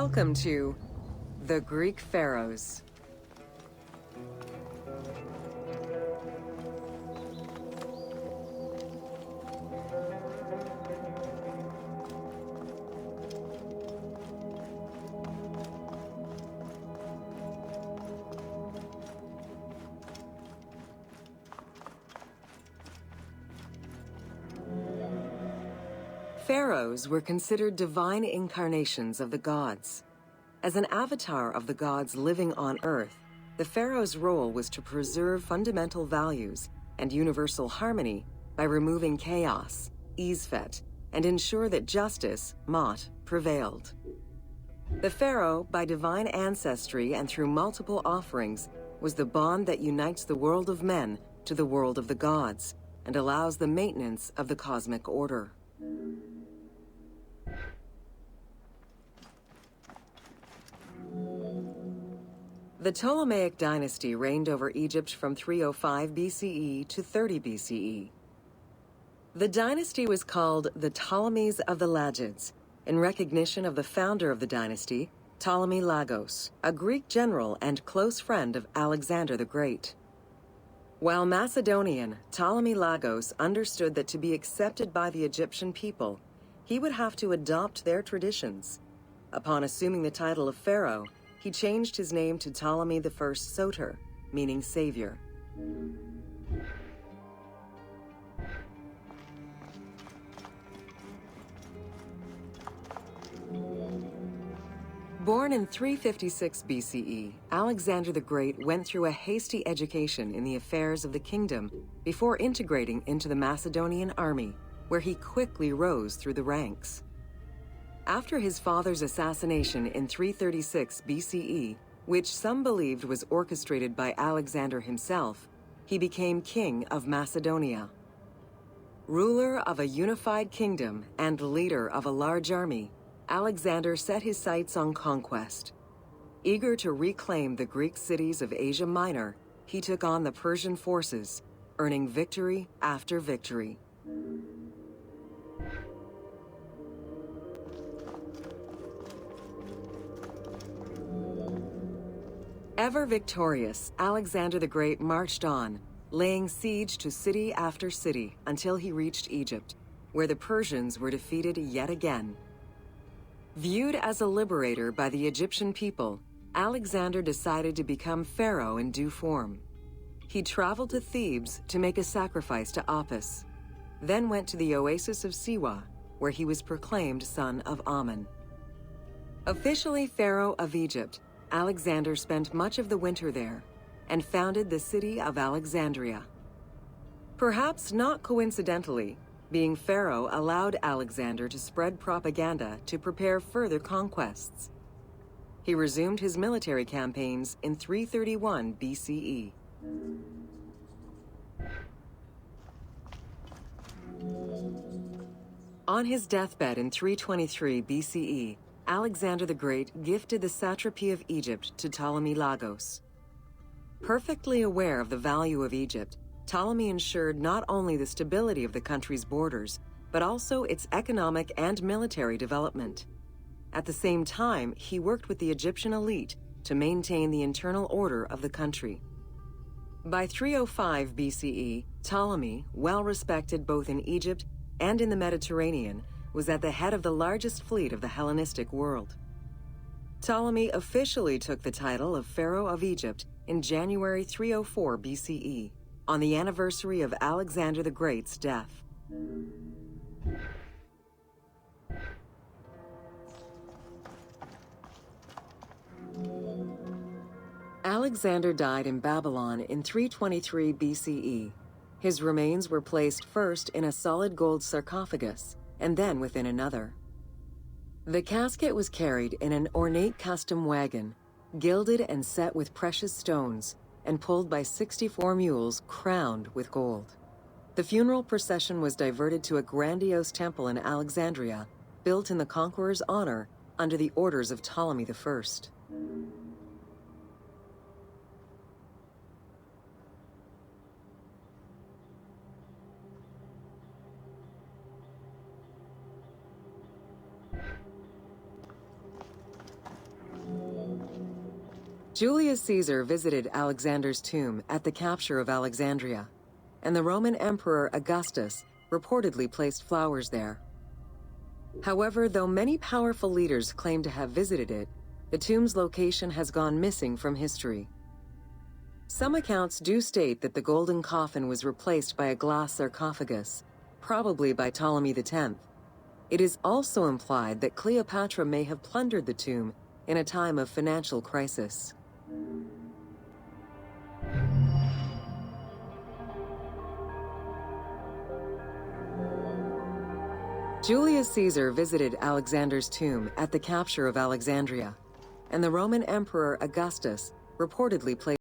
Welcome to the Greek Pharaohs. Pharaohs were considered divine incarnations of the gods. As an avatar of the gods living on Earth, the pharaoh's role was to preserve fundamental values and universal harmony by removing chaos, Isfet, and ensure that justice, Mot, prevailed. The pharaoh, by divine ancestry and through multiple offerings, was the bond that unites the world of men to the world of the gods and allows the maintenance of the cosmic order. The Ptolemaic dynasty reigned over Egypt from 305 BCE to 30 BCE. The dynasty was called the Ptolemies of the Lagids, in recognition of the founder of the dynasty, Ptolemy Lagos, a Greek general and close friend of Alexander the Great. While Macedonian, Ptolemy Lagos understood that to be accepted by the Egyptian people, he would have to adopt their traditions. Upon assuming the title of pharaoh, he changed his name to Ptolemy I Soter, meaning savior. Born in 356 BCE, Alexander the Great went through a hasty education in the affairs of the kingdom before integrating into the Macedonian army, where he quickly rose through the ranks. After his father's assassination in 336 BCE, which some believed was orchestrated by Alexander himself, he became king of Macedonia. Ruler of a unified kingdom and leader of a large army, Alexander set his sights on conquest. Eager to reclaim the Greek cities of Asia Minor, he took on the Persian forces, earning victory after victory. Ever victorious, Alexander the Great marched on, laying siege to city after city until he reached Egypt, where the Persians were defeated yet again. Viewed as a liberator by the Egyptian people, Alexander decided to become pharaoh in due form. He traveled to Thebes to make a sacrifice to Apis, then went to the oasis of Siwa, where he was proclaimed son of Amun. Officially pharaoh of Egypt, Alexander spent much of the winter there and founded the city of Alexandria. Perhaps not coincidentally, being pharaoh allowed Alexander to spread propaganda to prepare further conquests. He resumed his military campaigns in 331 BCE. On his deathbed in 323 BCE, Alexander the Great gifted the satrapy of Egypt to Ptolemy Lagos. Perfectly aware of the value of Egypt, Ptolemy ensured not only the stability of the country's borders, but also its economic and military development. At the same time, he worked with the Egyptian elite to maintain the internal order of the country. By 305 BCE, Ptolemy, well respected both in Egypt and in the Mediterranean, was at the head of the largest fleet of the Hellenistic world. Ptolemy officially took the title of Pharaoh of Egypt in January 304 BCE, on the anniversary of Alexander the Great's death. Alexander died in Babylon in 323 BCE. His remains were placed first in a solid gold sarcophagus, and then within another. The casket was carried in an ornate custom wagon, gilded and set with precious stones, and pulled by 64 mules crowned with gold. The funeral procession was diverted to a grandiose temple in Alexandria, built in the conqueror's honor under the orders of Ptolemy I. Julius Caesar visited Alexander's tomb at the capture of Alexandria, and the Roman Emperor Augustus reportedly placed flowers there. However, though many powerful leaders claim to have visited it, the tomb's location has gone missing from history. Some accounts do state that the golden coffin was replaced by a glass sarcophagus, probably by Ptolemy X. It is also implied that Cleopatra may have plundered the tomb in a time of financial crisis. Julius Caesar visited Alexander's tomb at the capture of Alexandria, and the Roman Emperor Augustus reportedly placed